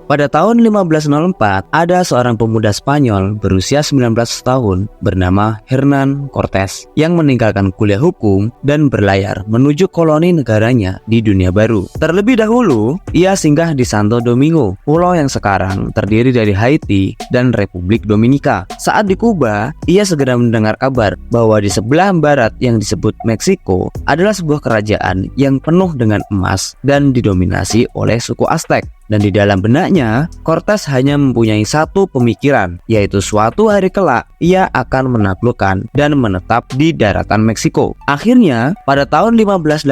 Pada tahun 1504, ada seorang pemuda Spanyol berusia 19 tahun bernama Hernán Cortés yang meninggalkan kuliah hukum dan berlayar menuju koloni negaranya di dunia baru. Terlebih dahulu, ia singgah di Santo Domingo, pulau yang sekarang terdiri dari Haiti dan Republik Dominika. Saat di Kuba, ia segera mendengar kabar bahwa di sebelah barat yang disebut Meksiko adalah sebuah kerajaan yang penuh dengan emas dan didominasi oleh suku Aztec. Dan di dalam benaknya, Cortés hanya mempunyai satu pemikiran, yaitu suatu hari kelak ia akan menaklukkan dan menetap di daratan Meksiko. Akhirnya, pada tahun 1518,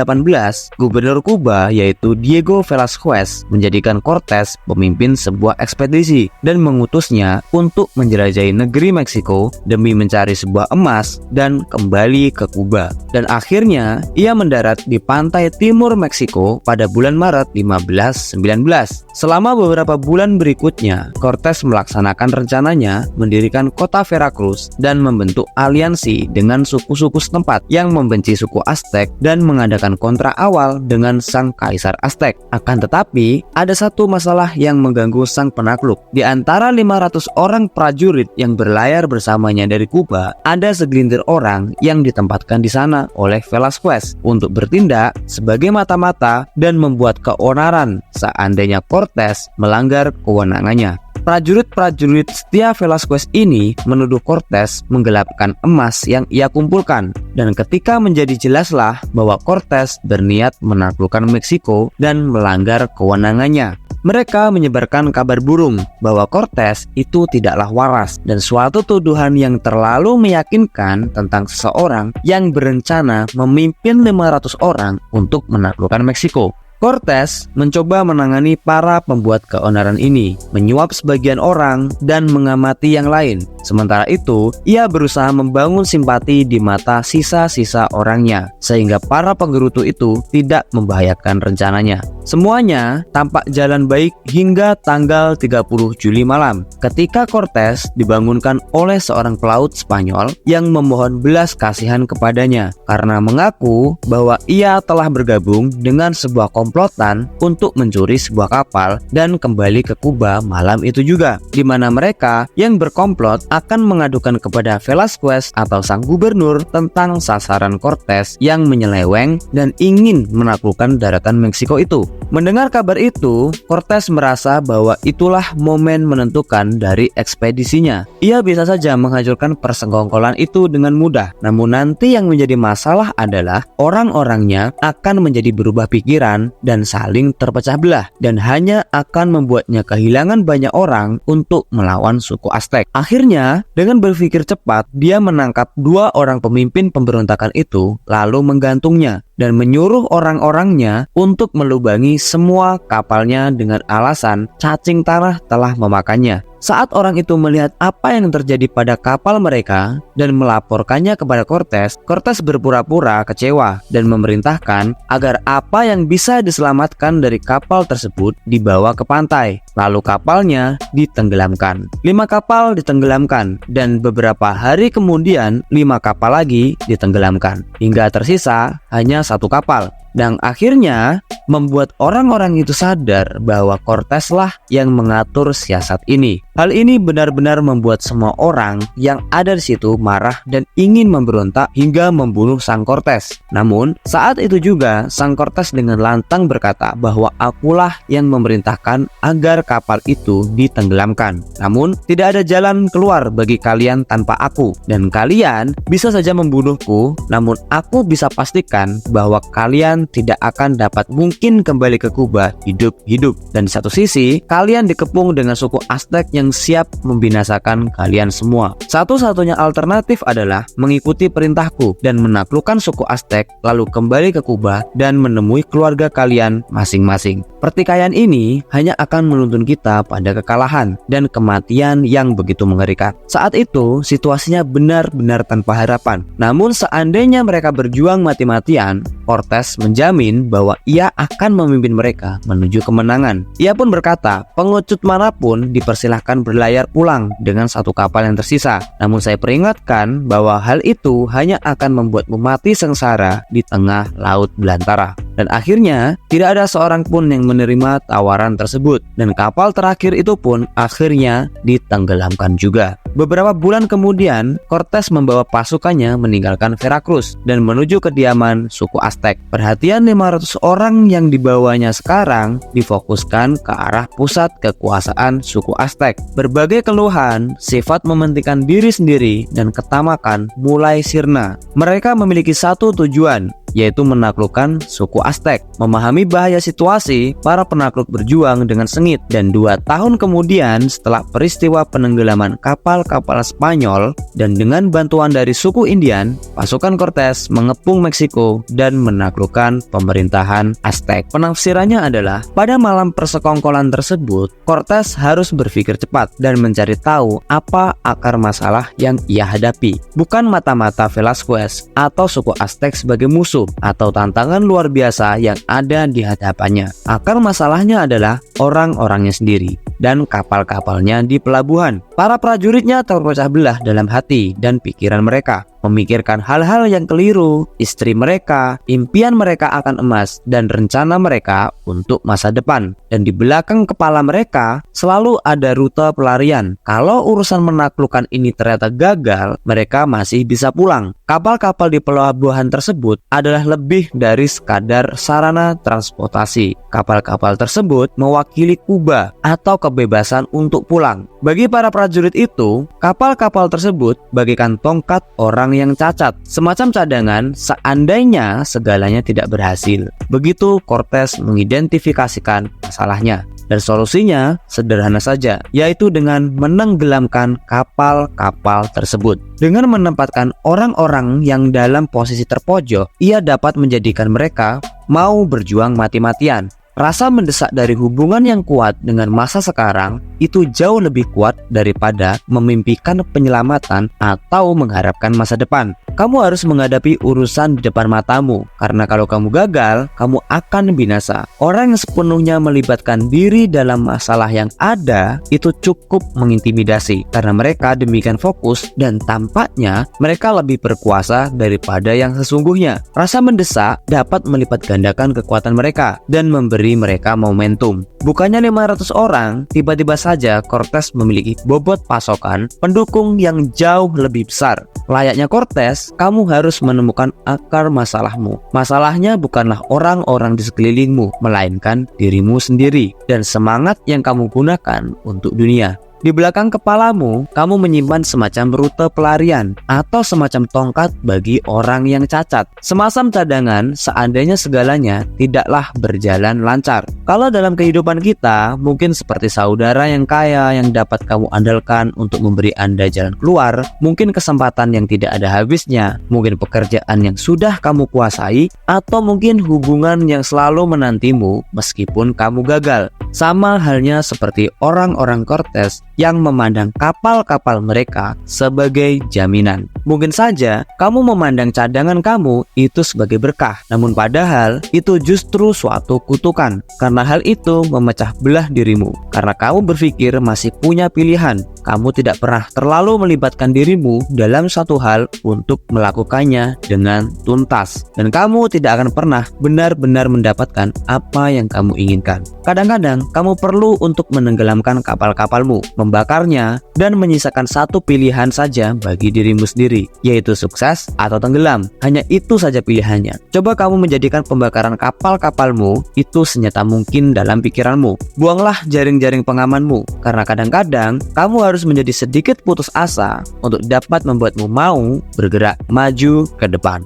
gubernur Kuba yaitu Diego Velázquez menjadikan Cortés pemimpin sebuah ekspedisi dan mengutusnya untuk menjelajahi negeri Meksiko demi mencari sebuah emas dan kembali ke Kuba. Dan akhirnya, ia mendarat di pantai timur Meksiko pada bulan Maret 1519. Selama beberapa bulan berikutnya, Cortés melaksanakan rencananya mendirikan kota Veracruz dan membentuk aliansi dengan suku-suku setempat yang membenci suku Aztec dan mengadakan kontrak awal dengan sang kaisar Aztec. Akan tetapi, ada satu masalah yang mengganggu sang penakluk. Di antara 500 orang prajurit yang berlayar bersamanya dari Kuba, ada segelintir orang yang ditempatkan di sana oleh Velázquez untuk bertindak sebagai mata-mata dan membuat keonaran seandainya Cortés melanggar kewenangannya. Prajurit-prajurit setia Velázquez ini menuduh Cortés menggelapkan emas yang ia kumpulkan, dan ketika menjadi jelaslah bahwa Cortés berniat menaklukkan Meksiko dan melanggar kewenangannya, mereka menyebarkan kabar burung bahwa Cortés itu tidaklah waras dan suatu tuduhan yang terlalu meyakinkan tentang seseorang yang berencana memimpin 500 orang untuk menaklukkan Meksiko. Cortés mencoba menangani para pembuat keonaran ini, menyuap sebagian orang dan mengamati yang lain. Sementara itu, ia berusaha membangun simpati di mata sisa-sisa orangnya, sehingga para penggerutu itu tidak membahayakan rencananya. Semuanya tampak jalan baik hingga tanggal 30 Juli malam, ketika Cortés dibangunkan oleh seorang pelaut Spanyol yang memohon belas kasihan kepadanya karena mengaku bahwa ia telah bergabung dengan sebuah komplotan untuk mencuri sebuah kapal dan kembali ke Kuba malam itu juga, di mana mereka yang berkomplot akan mengadukan kepada Velázquez atau sang gubernur tentang sasaran Cortés yang menyeleweng dan ingin menaklukkan daratan Meksiko itu. Mendengar kabar itu, Cortés merasa bahwa itulah momen menentukan dari ekspedisinya. Ia bisa saja menghancurkan persekongkolan itu dengan mudah, namun nanti yang menjadi masalah adalah orang-orangnya akan menjadi berubah pikiran dan saling terpecah belah, dan hanya akan membuatnya kehilangan banyak orang untuk melawan suku Aztec. Akhirnya, dengan berpikir cepat, dia menangkap 2 orang pemimpin pemberontakan itu lalu menggantungnya dan menyuruh orang-orangnya untuk melubangi semua kapalnya dengan alasan cacing tanah telah memakannya. Saat orang itu melihat apa yang terjadi pada kapal mereka dan melaporkannya kepada Cortés, Cortés berpura-pura kecewa dan memerintahkan agar apa yang bisa diselamatkan dari kapal tersebut dibawa ke pantai. Lalu kapalnya ditenggelamkan. 5 kapal ditenggelamkan dan beberapa hari kemudian 5 kapal lagi ditenggelamkan, hingga tersisa hanya 1 kapal. Dan akhirnya membuat orang-orang itu sadar bahwa Cortés lah yang mengatur siasat ini. Hal ini benar-benar membuat semua orang yang ada di situ marah dan ingin memberontak hingga membunuh sang Cortés. Namun saat itu juga sang Cortés dengan lantang berkata bahwa akulah yang memerintahkan agar kapal itu ditenggelamkan. Namun tidak ada jalan keluar bagi kalian tanpa aku, dan kalian bisa saja membunuhku, namun aku bisa pastikan bahwa kalian tidak akan dapat mungkin kembali ke Kuba hidup-hidup. Dan di satu sisi, kalian dikepung dengan suku Aztec yang siap membinasakan kalian semua. Satu-satunya alternatif adalah mengikuti perintahku dan menaklukkan suku Aztec, lalu kembali ke Kuba dan menemui keluarga kalian masing-masing. Pertikaian ini hanya akan menuntun kita pada kekalahan dan kematian yang begitu mengerikan. Saat itu, situasinya benar-benar tanpa harapan. Namun seandainya mereka berjuang mati-matian, Cortés menjamin bahwa ia akan memimpin mereka menuju kemenangan. Ia pun berkata, pengecut manapun dipersilahkan berlayar pulang dengan 1 kapal yang tersisa. Namun saya peringatkan bahwa hal itu hanya akan membuatmu mati sengsara di tengah laut belantara. Dan akhirnya tidak ada seorang pun yang menerima tawaran tersebut, dan kapal terakhir itu pun akhirnya ditenggelamkan juga. Beberapa bulan kemudian, Cortez membawa pasukannya meninggalkan Veracruz dan menuju kediaman suku Aztec. Perhatian 500 orang yang dibawanya sekarang difokuskan ke arah pusat kekuasaan suku Aztec. Berbagai keluhan, sifat mementingkan diri sendiri, dan ketamakan mulai sirna. Mereka memiliki satu tujuan, yaitu menaklukkan suku Aztec. Memahami bahaya situasi, para penakluk berjuang dengan sengit, dan 2 tahun kemudian setelah peristiwa penenggelaman kapal-kapal Spanyol dan dengan bantuan dari suku Indian, pasukan Cortez mengepung Meksiko dan menaklukkan pemerintahan Aztec. Penafsirannya adalah, pada malam persekongkolan tersebut, Cortez harus berpikir cepat dan mencari tahu apa akar masalah yang ia hadapi, bukan mata-mata Velázquez atau suku Aztec sebagai musuh atau tantangan luar biasa yang ada di hadapannya. Akar masalahnya adalah orang-orangnya sendiri dan kapal-kapalnya di pelabuhan. Para prajuritnya terpecah belah dalam hati dan pikiran mereka, memikirkan hal-hal yang keliru, istri mereka, impian mereka akan emas, dan rencana mereka untuk masa depan. Dan di belakang kepala mereka selalu ada rute pelarian. Kalau urusan menaklukkan ini ternyata gagal, mereka masih bisa pulang. Kapal-kapal di pelabuhan tersebut adalah lebih dari sekadar sarana transportasi. Kapal-kapal tersebut mewakili Kuba atau kebebasan untuk pulang. Bagi para prajurit itu, kapal-kapal tersebut bagaikan tongkat orang yang cacat, semacam cadangan seandainya segalanya tidak berhasil. Begitu Cortez mengidentifikasikan masalahnya. Dan solusinya sederhana saja, yaitu dengan menenggelamkan kapal-kapal tersebut. Dengan menempatkan orang-orang yang dalam posisi terpojok, ia dapat menjadikan mereka mau berjuang mati-matian. Rasa mendesak dari hubungan yang kuat dengan masa sekarang itu jauh lebih kuat daripada memimpikan penyelamatan atau mengharapkan masa depan. Kamu harus menghadapi urusan di depan matamu, karena kalau kamu gagal, kamu akan binasa. Orang yang sepenuhnya melibatkan diri dalam masalah yang ada itu cukup mengintimidasi, karena mereka demikian fokus dan tampaknya mereka lebih berkuasa daripada yang sesungguhnya. Rasa mendesak dapat melipat gandakan kekuatan mereka dan memberi mereka momentum. Bukannya 500 orang, tiba-tiba saja Cortez memiliki bobot pasokan pendukung yang jauh lebih besar. Layaknya Cortez, kamu harus menemukan akar masalahmu. Masalahnya bukanlah orang-orang di sekelilingmu, melainkan dirimu sendiri dan semangat yang kamu gunakan untuk dunia. Di belakang kepalamu, kamu menyimpan semacam rute pelarian atau semacam tongkat bagi orang yang cacat. Semacam cadangan seandainya segalanya tidaklah berjalan lancar. Kalau dalam kehidupan kita, mungkin seperti saudara yang kaya yang dapat kamu andalkan untuk memberi Anda jalan keluar, mungkin kesempatan yang tidak ada habisnya, mungkin pekerjaan yang sudah kamu kuasai, atau mungkin hubungan yang selalu menantimu meskipun kamu gagal. Sama halnya seperti orang-orang Cortez yang memandang kapal-kapal mereka sebagai jaminan. Mungkin saja kamu memandang cadangan kamu itu sebagai berkah, namun padahal itu justru suatu kutukan, karena hal itu memecah belah dirimu. Karena kamu berpikir masih punya pilihan, kamu tidak pernah terlalu melibatkan dirimu dalam satu hal untuk melakukannya dengan tuntas, dan kamu tidak akan pernah benar-benar mendapatkan apa yang kamu inginkan. Kadang-kadang kamu perlu untuk menenggelamkan kapal-kapalmu, membakarnya, dan menyisakan satu pilihan saja bagi dirimu sendiri, yaitu sukses atau tenggelam. Hanya itu saja pilihannya. Coba kamu menjadikan pembakaran kapal-kapalmu itu senyata mungkin dalam pikiranmu. Buanglah jaring-jaring pengamanmu, karena kadang-kadang kamu harus menjadi sedikit putus asa untuk dapat membuatmu mau bergerak maju ke depan.